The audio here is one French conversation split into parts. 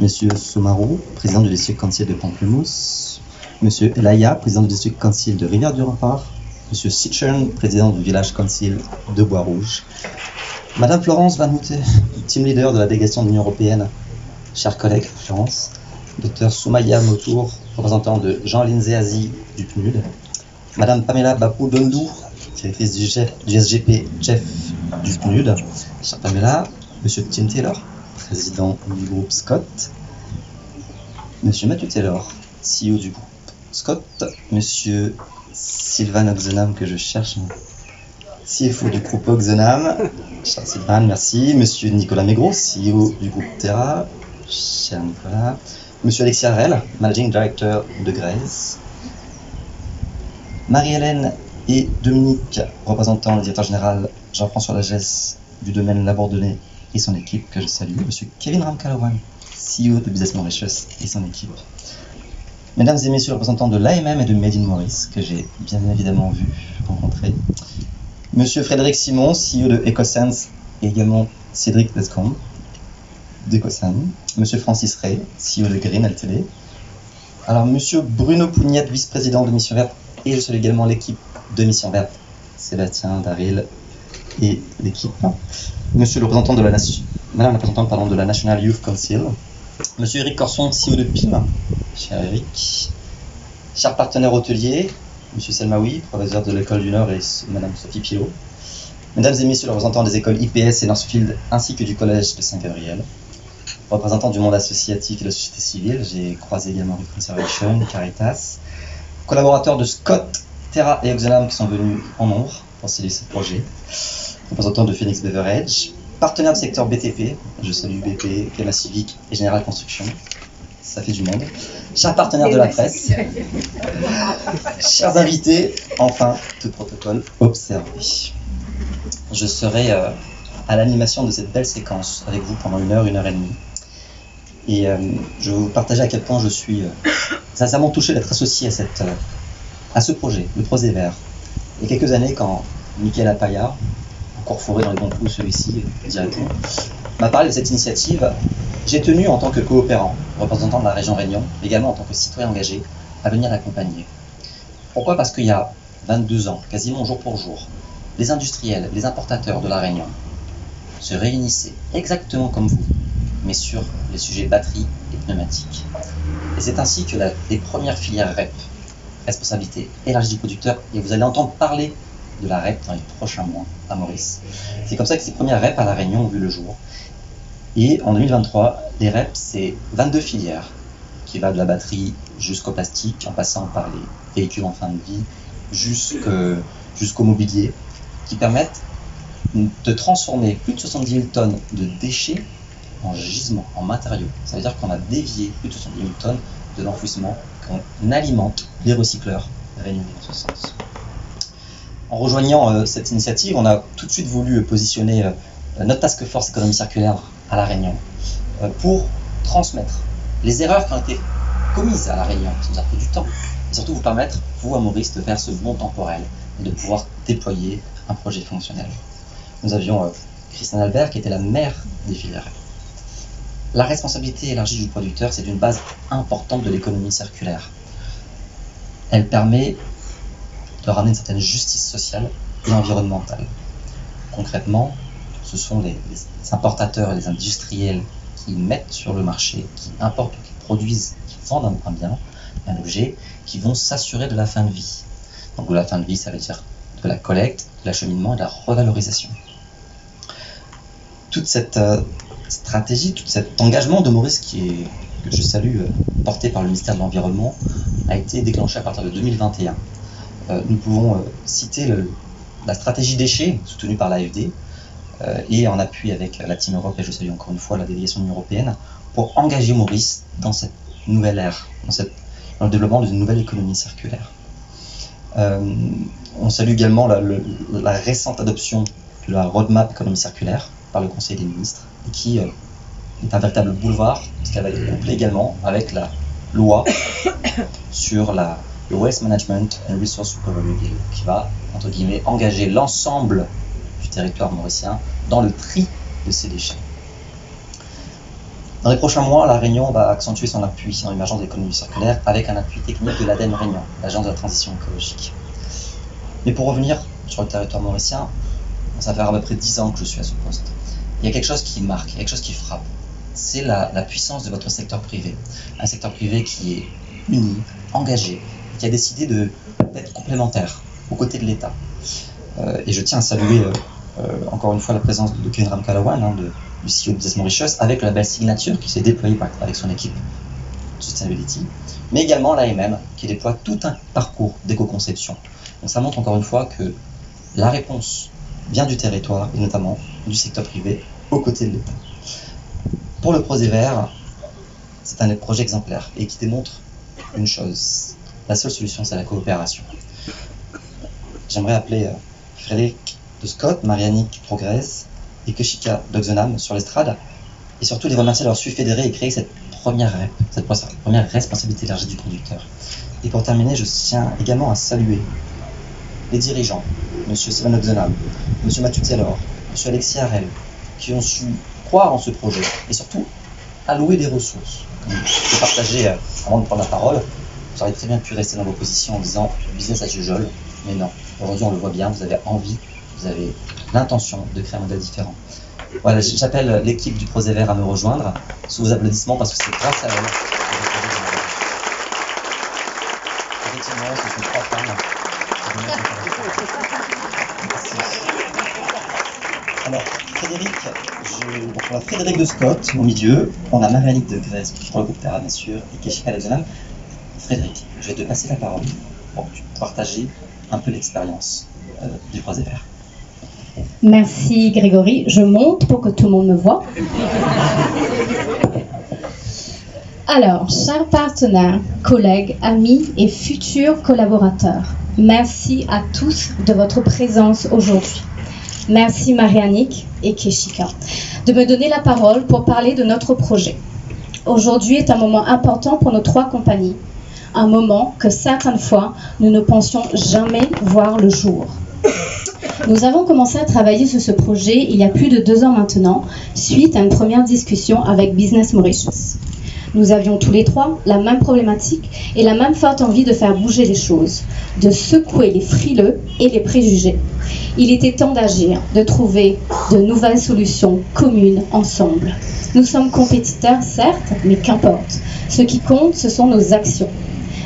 Monsieur Somaro, président du District Council de Pamplemousse, Monsieur Elaya, président du District Council de Rivière-du-Rempart, Monsieur Sichern, président du Village Council de Bois-Rouge, Madame Florence Van Houte, team leader de la délégation de l'Union Européenne, chers collègues, Florence, Dr Soumaya Motour, représentant de Jean-Lindsay Azi du PNUD, Madame Pamela Bapou-Dondou, directrice du SGP Jeff du PNUD, chère Pamela, Monsieur Tim Taylor, président du groupe Scott, Monsieur Matthew Taylor, CEO du groupe Scott, Monsieur Sylvain Oxenham, que je cherche, CFO du groupe Oxenham, cher Sylvain, merci, Monsieur Nicolas Maigret, CEO du groupe Terra, cher Nicolas, Monsieur Alexis Harel, Managing Director de Grace, Marie-Hélène et Dominique, représentant le directeur général Jean-François Lagesse du domaine Labordonnais et son équipe, que je salue, Monsieur Kevin Ramkalawan, CEO de Business Mauritius et son équipe. Mesdames et messieurs les représentants de l'AMM et de Made in Maurice, que j'ai bien évidemment vu, rencontré. Monsieur Frédéric Simon, CEO de EcoSense, et également Cédric Descombe d'EcoSense. Monsieur Francis Ray, CEO de Green LTD. Alors, Monsieur Bruno Pougnette, vice-président de Mission Verte, et je salue également l'équipe de Mission Verte, Sébastien, Daryl et l'équipe. Monsieur le représentant de Madame la représentante de la National Youth Council. Monsieur Eric Corson, CEO de PIM, cher Eric. Chers partenaires hôteliers, Monsieur Selmaoui, professeur de l'École du Nord, et Madame Sophie Pilot. Mesdames et messieurs les représentants des écoles IPS et Northfield, ainsi que du Collège de Saint-Gabriel. Représentants du monde associatif et de la société civile, j'ai croisé également Youth Conservation, Caritas. Collaborateurs de Scott, Terra et Oxenham qui sont venus en nombre pour saluer ce projet. Représentants de Phoenix Beverage. Partenaires du secteur BTP, je salue BP, Cléma Civic et Général Construction. Ça fait du monde. Chers partenaires de la presse, chers invités, enfin, tout protocole observé. Je serai à l'animation de cette belle séquence avec vous pendant 1 heure, 1 heure et demie. Et je vais vous partager à quel point je suis sincèrement touché d'être associé à ce projet, le projet vert. Il y a quelques années, quand Michael Apaya, encore fourré dans les bons coups, celui-ci directement, m'a parlé de cette initiative, j'ai tenu en tant que coopérant, représentant de la région Réunion, également en tant que citoyen engagé, à venir l'accompagner. Pourquoi? Parce qu'il y a 22 ans, quasiment jour pour jour, les industriels, les importateurs de la Réunion se réunissaient exactement comme vous, mais sur les sujets batterie et pneumatique. Et c'est ainsi que les premières filières REP, responsabilité élargie du producteur, et vous allez entendre parler de la REP dans les prochains mois à Maurice. C'est comme ça que ces premières REP à la Réunion ont vu le jour. Et en 2023, les REP, c'est 22 filières, qui va de la batterie jusqu'au plastique, en passant par les véhicules en fin de vie, jusqu'au mobilier, qui permettent de transformer plus de 70 000 tonnes de déchets en gisements, en matériaux. Ça veut dire qu'on a dévié plus de 70 000 tonnes de l'enfouissement, qu'on alimente les recycleurs réunis dans ce sens. En rejoignant cette initiative, on a tout de suite voulu positionner notre task force économie circulaire à La Réunion pour transmettre les erreurs qui ont été commises à La Réunion, ça nous a pris du temps, et surtout vous permettre, vous à Maurice, de faire ce bond temporel et de pouvoir déployer un projet fonctionnel. Nous avions Christiane Albert qui était la mère des filières. La responsabilité élargie du producteur, c'est une base importante de l'économie circulaire. Elle permet de ramener une certaine justice sociale et environnementale. Concrètement, ce sont les importateurs et les industriels qui mettent sur le marché, qui importent, qui produisent, qui vendent un bien, un objet, qui vont s'assurer de la fin de vie. Donc de la fin de vie, ça veut dire de la collecte, de l'acheminement et de la revalorisation. Toute cette stratégie, tout cet engagement de Maurice que je salue, porté par le ministère de l'Environnement, a été déclenché à partir de 2021. Nous pouvons citer la stratégie déchets soutenue par l'AFD et en appui avec la Team Europe, et je salue encore une fois la délégation de l'Union Européenne, pour engager Maurice dans cette nouvelle ère, dans le développement d'une nouvelle économie circulaire. On salue également la récente adoption de la roadmap économie circulaire par le Conseil des ministres, et qui est un véritable boulevard, parce qu'elle va être couplée également avec la loi sur le Waste Management and Resource Recovery Bill, qui va, entre guillemets, engager l'ensemble du territoire mauricien dans le tri de ces déchets. Dans les prochains mois, La Réunion va accentuer son appui en émergence de l'économie circulaire avec un appui technique de l'ADEME Réunion, l'Agence de la transition écologique. Mais pour revenir sur le territoire mauricien, ça fait à peu près 10 ans que je suis à ce poste. Il y a quelque chose qui marque, il y a quelque chose qui frappe. C'est la puissance de votre secteur privé. Un secteur privé qui est uni, engagé, qui a décidé d'être complémentaire aux côtés de l'État. Et je tiens à saluer encore une fois la présence de Kevin Ramkalawan, du CEO de Business Mauritius, avec la belle signature qui s'est déployée avec son équipe Sustainability, mais également l'AMM qui déploie tout un parcours d'éco-conception. Donc ça montre encore une fois que la réponse vient du territoire et notamment du secteur privé aux côtés de l'État. Pour le Projet Vert, c'est un projet exemplaire et qui démontre une chose. La seule solution, c'est la coopération. J'aimerais appeler Frédéric de Scott, Marianique Progress et Keshika d'Oxenham sur l'estrade et surtout les remercier d'avoir su fédérer et créer cette première responsabilité élargie du conducteur. Et pour terminer, je tiens également à saluer les dirigeants, M. Sylvain Oxenham, M. Mathieu Taylor, M. Alexis Harel, qui ont su croire en ce projet et surtout allouer des ressources. Et partager, avant de prendre la parole, vous auriez très bien pu rester dans vos positions en disant business as usual, mais non. Aujourd'hui, on le voit bien, vous avez envie, vous avez l'intention de créer un modèle différent. Voilà, j'appelle l'équipe du Projet Vert à me rejoindre sous vos applaudissements parce que c'est grâce à eux. Effectivement, ce sont 3 femmes. Alors, Frédéric, on a Frédéric de Scott au milieu, on a Marianique de Grèce pour le groupe Terra bien sûr, et Keshika d'Oxenham. Frédéric, je vais te passer la parole pour partager un peu l'expérience du Projet Vert. Merci Grégory, je monte pour que tout le monde me voit. Alors, chers partenaires, collègues, amis et futurs collaborateurs, merci à tous de votre présence aujourd'hui. Merci Marianique et Keshika de me donner la parole pour parler de notre projet. Aujourd'hui est un moment important pour nos 3 compagnies, un moment que certaines fois nous ne pensions jamais voir le jour. Nous avons commencé à travailler sur ce projet il y a plus de 2 ans maintenant, suite à une première discussion avec Business Mauritius. Nous avions tous les 3 la même problématique et la même forte envie de faire bouger les choses, de secouer les frileux et les préjugés. Il était temps d'agir, de trouver de nouvelles solutions communes ensemble. Nous sommes compétiteurs, certes, mais qu'importe. Ce qui compte, ce sont nos actions.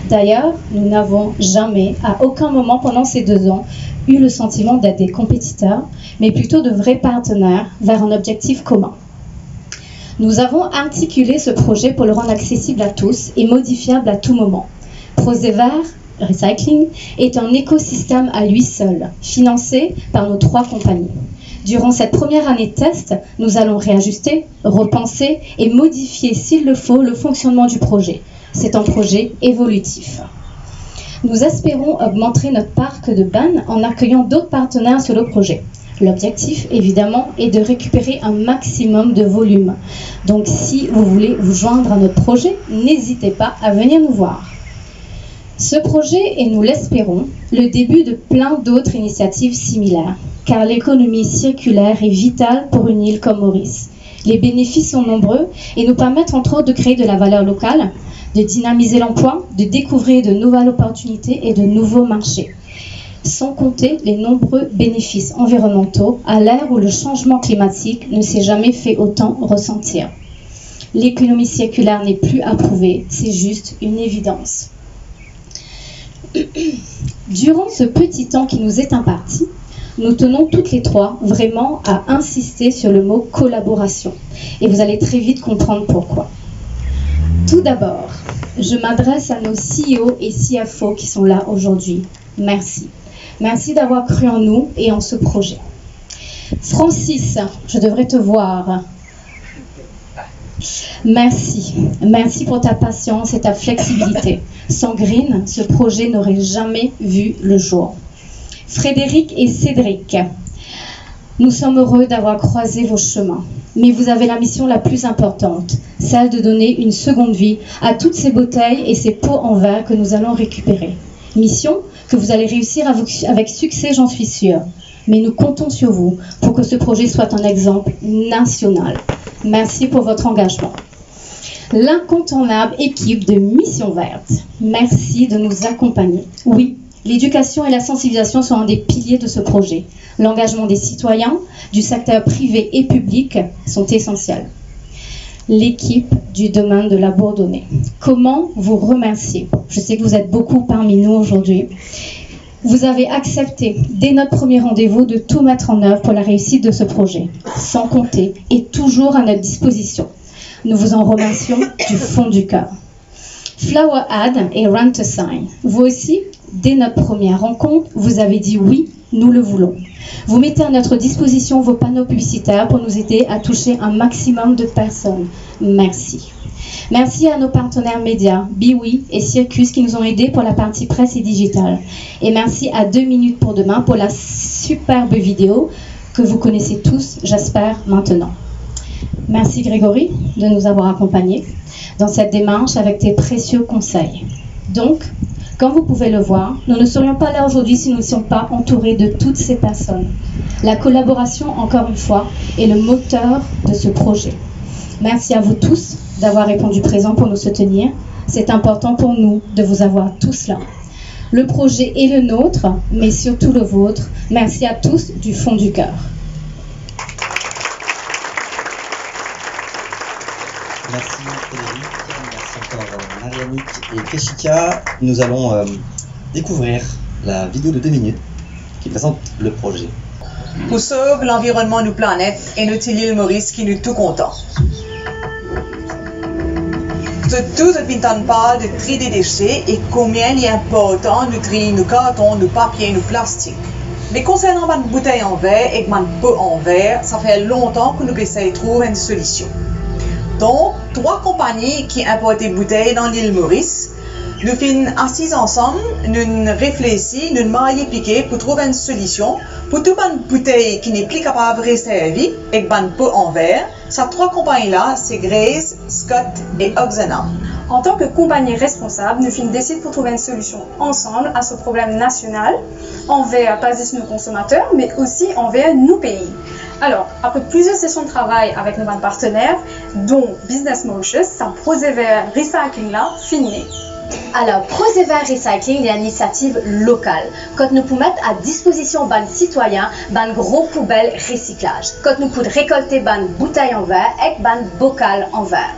D'ailleurs, nous n'avons jamais, à aucun moment pendant ces 2 ans, eu le sentiment d'être des compétiteurs, mais plutôt de vrais partenaires vers un objectif commun. Nous avons articulé ce projet pour le rendre accessible à tous et modifiable à tout moment. Projet Vert Recycling est un écosystème à lui seul, financé par nos 3 compagnies. Durant cette première année de test, nous allons réajuster, repenser et modifier s'il le faut le fonctionnement du projet. C'est un projet évolutif. Nous espérons augmenter notre parc de bannes en accueillant d'autres partenaires sur le projet. L'objectif, évidemment, est de récupérer un maximum de volume. Donc, si vous voulez vous joindre à notre projet, n'hésitez pas à venir nous voir. Ce projet est, nous l'espérons, le début de plein d'autres initiatives similaires, car l'économie circulaire est vitale pour une île comme Maurice. Les bénéfices sont nombreux et nous permettent entre autres de créer de la valeur locale, de dynamiser l'emploi, de découvrir de nouvelles opportunités et de nouveaux marchés. Sans compter les nombreux bénéfices environnementaux à l'ère où le changement climatique ne s'est jamais fait autant ressentir. L'économie circulaire n'est plus approuvée, c'est juste une évidence. Durant ce petit temps qui nous est imparti, nous tenons toutes les 3 vraiment à insister sur le mot collaboration. Et vous allez très vite comprendre pourquoi. Tout d'abord, je m'adresse à nos CEO et CFO qui sont là aujourd'hui. Merci. Merci d'avoir cru en nous et en ce projet. Francis, je devrais te voir. Merci. Merci pour ta patience et ta flexibilité. Sans Green, ce projet n'aurait jamais vu le jour. Frédéric et Cédric, nous sommes heureux d'avoir croisé vos chemins. Mais vous avez la mission la plus importante, celle de donner une seconde vie à toutes ces bouteilles et ces pots en verre que nous allons récupérer. Mission que vous allez réussir avec succès, j'en suis sûre. Mais nous comptons sur vous pour que ce projet soit un exemple national. Merci pour votre engagement. l'incontournable équipe de Mission Verte. Merci de nous accompagner. Oui, l'éducation et la sensibilisation sont un des piliers de ce projet. L'engagement des citoyens, du secteur privé et public sont essentiels. L'équipe du domaine de la Bourdonnais. Comment vous remercier? Je sais que vous êtes beaucoup parmi nous aujourd'hui. Vous avez accepté, dès notre premier rendez-vous, de tout mettre en œuvre pour la réussite de ce projet, sans compter et toujours à notre disposition. Nous vous en remercions du fond du cœur. Flower Ad et Run to Sign. Vous aussi, dès notre première rencontre, vous avez dit oui, nous le voulons. Vous mettez à notre disposition vos panneaux publicitaires pour nous aider à toucher un maximum de personnes. Merci. Merci à nos partenaires médias, Biwi et Circus, qui nous ont aidés pour la partie presse et digitale. Et merci à 2 minutes pour demain pour la superbe vidéo que vous connaissez tous, j'espère, maintenant. Merci Grégory de nous avoir accompagnés dans cette démarche avec tes précieux conseils. Donc, comme vous pouvez le voir, nous ne serions pas là aujourd'hui si nous ne sommes pas entourés de toutes ces personnes. La collaboration, encore une fois, est le moteur de ce projet. Merci à vous tous d'avoir répondu présent pour nous soutenir. C'est important pour nous de vous avoir tous là. Le projet est le nôtre, mais surtout le vôtre. Merci à tous du fond du cœur. Merci Frédéric, merci encore Marianique et Keshika. Nous allons découvrir la vidéo de 2 minutes qui présente le projet. Pour sauver l'environnement, nos planètes et notre île Maurice qui nous tout content. Tout ce qu'on parle de tri des déchets et combien il est important de trier nos cartons, nos papiers, nos plastiques. Mais concernant ma bouteille en verre et ma pot en verre, ça fait longtemps que nous essayons de trouver une solution. Donc, 3 compagnies qui importent des bouteilles dans l'île Maurice, nous finissons assis ensemble, nous réfléchissons, nous maillons piqués pour trouver une solution pour toutes les bouteilles qui n'est plus capable de resservir et les pots en verre. Ces 3 compagnies-là, c'est Grace, Scott et Oxenham. En tant que compagnie responsable, nous décidons pour trouver une solution ensemble à ce problème national envers pas juste nos consommateurs, mais aussi envers nos pays. Alors, après plusieurs sessions de travail avec nos partenaires, dont Business Mauritius, ça projet vers Recycling-là, fini. Alors, Projet Vert Recycling est une initiative locale. Quand nous pouvons mettre à disposition des citoyens des gros poubelles recyclage. Quand nous pouvons récolter des bouteilles en verre et des bocals en verre.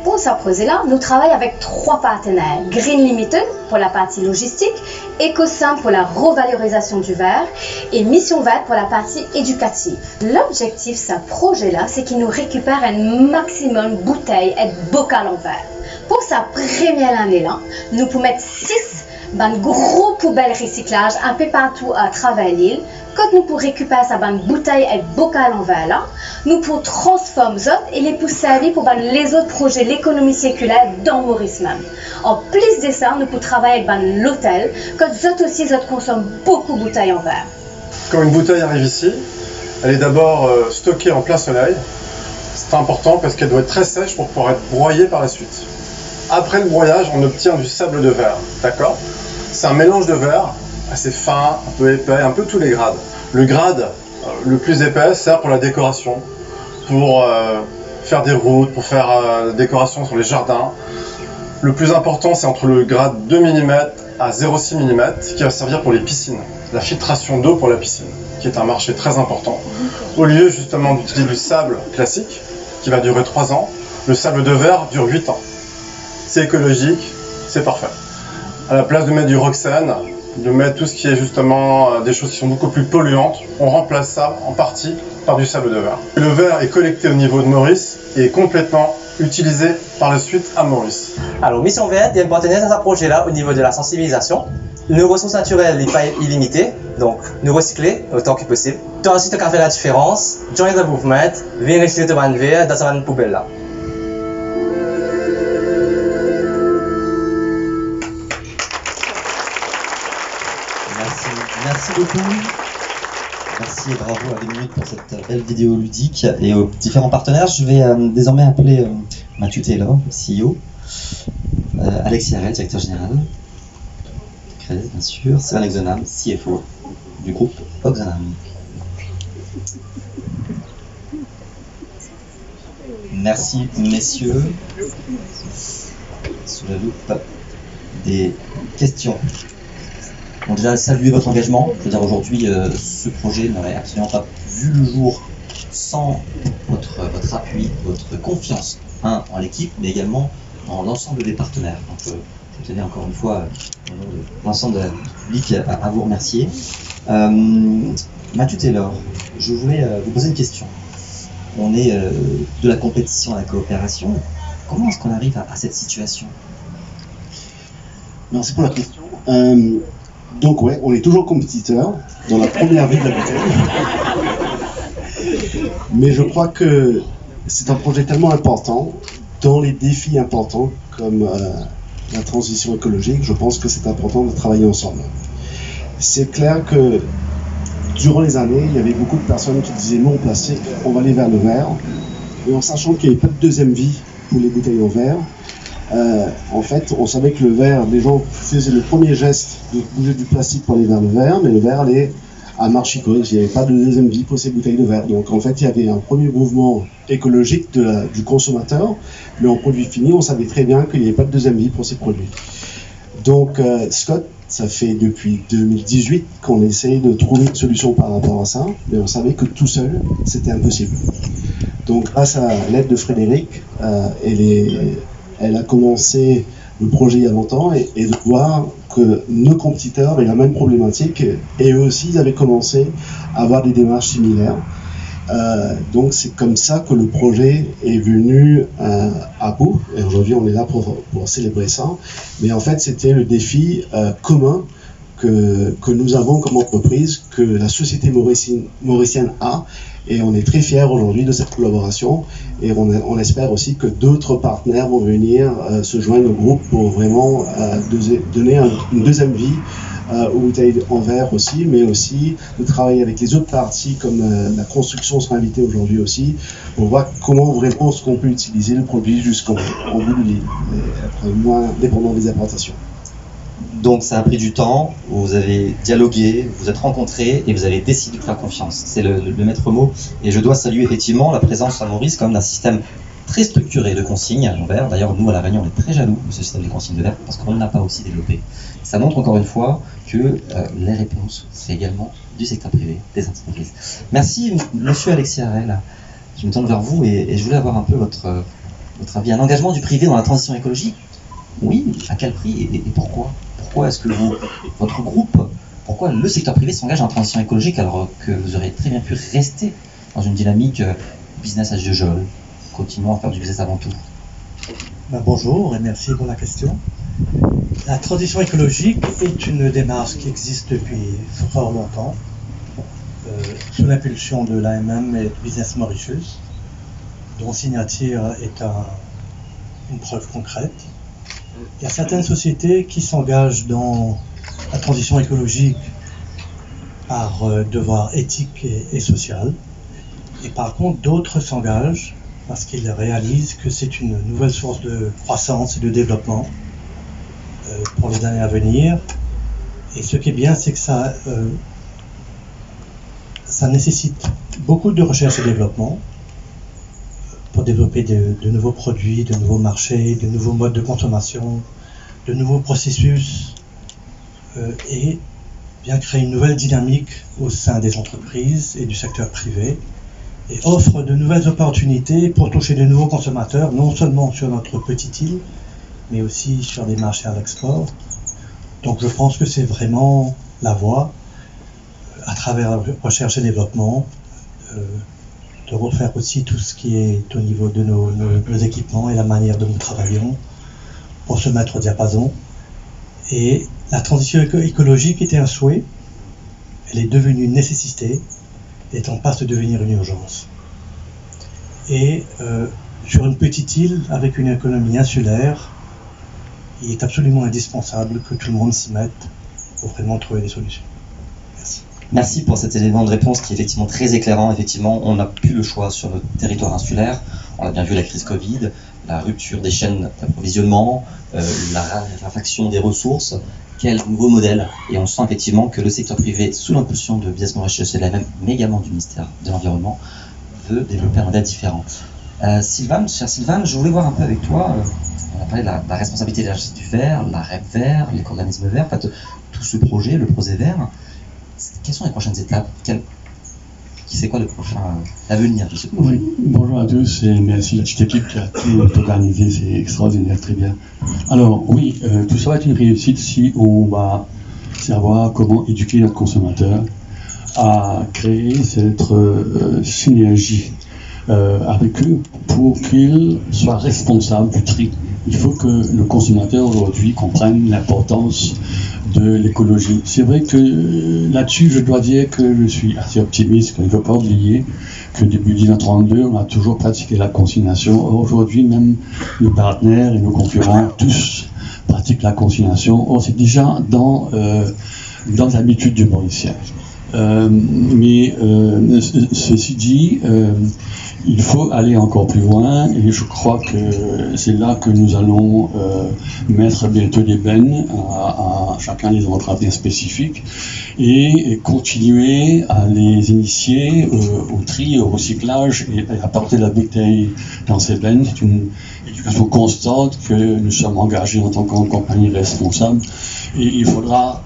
Pour ce projet-là, nous travaillons avec 3 partenaires. Green Limited pour la partie logistique, EcoSim pour la revalorisation du verre et Mission Verte pour la partie éducative. L'objectif de ce projet-là, c'est qu'il nous récupère un maximum de bouteilles et de bocals en verre. Pour sa première année-là, nous pouvons mettre 6 gros poubelles recyclage un peu partout à travers l'île. Quand nous pouvons récupérer ces bouteilles et bocals en verre là, nous pouvons transformer ça et les pousser servir pour les autres projets de l'économie circulaire dans Maurice même. En plus de ça, nous pouvons travailler avec l'hôtel, quand eux aussi consomment beaucoup de bouteilles en verre. Quand une bouteille arrive ici, elle est d'abord stockée en plein soleil. C'est important parce qu'elle doit être très sèche pour pouvoir être broyée par la suite. Après le broyage, on obtient du sable de verre, d'accord? C'est un mélange de verre assez fin, un peu épais, un peu tous les grades. Le grade le plus épais sert pour la décoration, pour faire des routes, pour faire la décoration sur les jardins. Le plus important, c'est entre le grade 2 mm à 0,6 mm qui va servir pour les piscines, la filtration d'eau pour la piscine, qui est un marché très important. Au lieu justement d'utiliser du sable classique, qui va durer 3 ans, le sable de verre dure 8 ans. C'est écologique, c'est parfait. À la place de mettre du Roxane, de mettre tout ce qui est justement des choses qui sont beaucoup plus polluantes, on remplace ça en partie par du sable de verre. Le verre est collecté au niveau de Maurice et est complètement utilisé par la suite à Maurice. Alors, Mission Verte est un partenaire dans ce projet-là au niveau de la sensibilisation. Nos ressources naturelles n'est pas illimitées, donc nous recycler autant que possible. Toi aussi, tu as fait la différence. Join the movement, viens recycler ton verre dans cette poubelle-là. Merci beaucoup. Merci et bravo à 2 minutes pour cette belle vidéo ludique et aux différents partenaires. Je vais désormais appeler Matthew Taylor, CEO, Alexis Harel, directeur général, Grace, bien sûr, Sven Oxenham, CFO du groupe Oxenham. Merci, messieurs. Sous la loupe des questions. On a déjà salué votre engagement. Je veux dire, aujourd'hui, ce projet n'aurait absolument pas vu le jour sans votre appui, votre confiance, en l'équipe, mais également en l'ensemble des partenaires. Donc, je tenais encore une fois, au nom de l'ensemble de la public, à vous remercier. Mathieu Taylor, je voulais vous poser une question. On est de la compétition à la coopération. Comment est-ce qu'on arrive à cette situation? Merci pour la question. Donc ouais, on est toujours compétiteurs dans la première vie de la bouteille. Mais je crois que c'est un projet tellement important, dans les défis importants comme la transition écologique, je pense que c'est important de travailler ensemble. C'est clair que durant les années, il y avait beaucoup de personnes qui disaient non au plastique, on va aller vers le verre. Et en sachant qu'il n'y avait pas de deuxième vie pour les bouteilles en verre, en fait, on savait que le verre, les gens faisaient le premier geste de bouger du plastique pour aller vers le verre, mais le verre allait à marche cause, il n'y avait pas de deuxième vie pour ces bouteilles de verre. Donc en fait, il y avait un premier mouvement écologique du consommateur, mais en produit fini, on savait très bien qu'il n'y avait pas de deuxième vie pour ces produits. Donc Scott, ça fait depuis 2018 qu'on essaye de trouver une solution par rapport à ça, mais on savait que tout seul, c'était impossible. Donc grâce à l'aide de Frédéric, elle a commencé le projet il y a longtemps et de voir que nos compétiteurs avaient la même problématique et eux aussi ils avaient commencé à avoir des démarches similaires. Donc c'est comme ça que le projet est venu à bout et aujourd'hui on est là pour célébrer ça. Mais en fait c'était le défi commun que nous avons comme entreprise, que la société mauricienne a, et on est très fiers aujourd'hui de cette collaboration et on espère aussi que d'autres partenaires vont venir se joindre au groupe pour vraiment donner une deuxième vie aux bouteilles en verre aussi, mais aussi de travailler avec les autres parties comme la construction sera invitée aujourd'hui aussi pour voir comment vraiment est-ce qu'on peut utiliser le produit jusqu'en bout de ligne et être moins dépendant des importations. Donc ça a pris du temps, vous avez dialogué, vous êtes rencontrés et vous avez décidé de faire confiance. C'est le maître mot. Et je dois saluer effectivement la présence à Maurice comme d'un système très structuré de consignes en verre. D'ailleurs, nous à La Réunion, on est très jaloux de ce système de consignes de verre parce qu'on ne l'a pas aussi développé. Ça montre encore une fois que les réponses, c'est également du secteur privé, des entreprises. Merci, monsieur Alexis Harel. Je me tourne vers vous et je voulais avoir un peu votre avis. Un engagement du privé dans la transition écologique? Oui, à quel prix et pourquoi? Pourquoi est-ce que votre groupe, pourquoi le secteur privé s'engage en transition écologique alors que vous aurez très bien pu rester dans une dynamique business as usual, continuant à faire du business avant tout? Bonjour et merci pour la question. La transition écologique est une démarche qui existe depuis fort longtemps, sous l'impulsion de l'AMM et de Business Mauritius, dont Signature est une preuve concrète. Il y a certaines sociétés qui s'engagent dans la transition écologique par devoir éthique et social. Et par contre, d'autres s'engagent parce qu'ils réalisent que c'est une nouvelle source de croissance et de développement pour les années à venir. Et ce qui est bien, c'est que ça nécessite beaucoup de recherche et développement pour développer de nouveaux produits, de nouveaux marchés, de nouveaux modes de consommation, de nouveaux processus et bien créer une nouvelle dynamique au sein des entreprises et du secteur privé et offre de nouvelles opportunités pour toucher de nouveaux consommateurs, non seulement sur notre petite île, mais aussi sur des marchés à l'export. Donc je pense que c'est vraiment la voie, à travers la recherche et développement, de refaire aussi tout ce qui est au niveau de nos équipements et la manière dont nous travaillons pour se mettre au diapason. Et la transition écologique était un souhait, elle est devenue une nécessité, et est en passe de devenir une urgence. Et sur une petite île avec une économie insulaire, il est absolument indispensable que tout le monde s'y mette pour vraiment trouver des solutions. Merci. Merci pour cet élément de réponse qui est effectivement très éclairant. Effectivement, on n'a plus le choix sur notre territoire insulaire. On a bien vu la crise Covid, la rupture des chaînes d'approvisionnement, la raréfaction des ressources. Quel nouveau modèle? Et on sent effectivement que le secteur privé, sous l'impulsion de Business Mauritius et mais également du ministère de l'Environnement, veut développer un modèle différent. Sylvane, cher Sylvane, je voulais voir un peu avec toi, on a parlé de la responsabilité de la gestion du verre, la REP vert, l'éco-organisme vert, en fait, tout ce projet, le projet vert. Quelles sont les prochaines étapes? C'est quoi le prochain avenir de ce projet? Bonjour à tous et merci à toute équipe qui a tout organisé, c'est extraordinaire, très bien. Alors oui, tout ça va être une réussite si on va savoir comment éduquer notre consommateur à créer cette synergie avec eux pour qu'ils soient responsables du tri. Il faut que le consommateur aujourd'hui comprenne l'importance de l'écologie. C'est vrai que là-dessus, je dois dire que je suis assez optimiste, qu'il ne faut pas oublier que depuis 1932, on a toujours pratiqué la consignation. Aujourd'hui, même nos partenaires et nos concurrents, tous pratiquent la consignation. Or, c'est déjà dans l'habitude du Mauricien. Ceci dit, il faut aller encore plus loin et je crois que c'est là que nous allons mettre bientôt des bennes à chacun des endroits bien spécifiques et continuer à les initier au tri, au recyclage et à porter la bouteille dans ces bennes. C'est une éducation constante que nous sommes engagés en tant que compagnie responsable et il faudra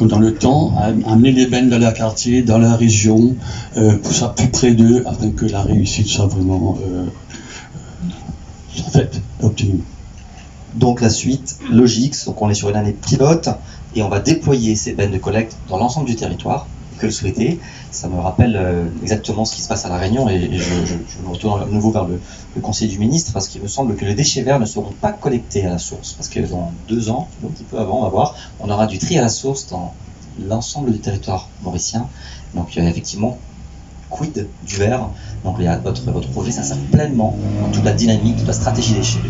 dans le temps, amener les bennes dans leur quartier, dans leur région, pour ça plus près d'eux, afin que la réussite soit vraiment faite, obtenue. Donc la suite logique, donc on est sur une année pilote et on va déployer ces bennes de collecte dans l'ensemble du territoire, que le souhaiter. Ça me rappelle exactement ce qui se passe à La Réunion et je me retourne à nouveau vers le conseiller du ministre parce qu'il me semble que les déchets verts ne seront pas collectés à la source parce que dans 2 ans, un petit peu avant, on va voir, on aura du tri à la source dans l'ensemble du territoire mauricien. Donc effectivement, quid du verre. Donc votre projet s'insère pleinement dans toute la dynamique, toute la stratégie déchets.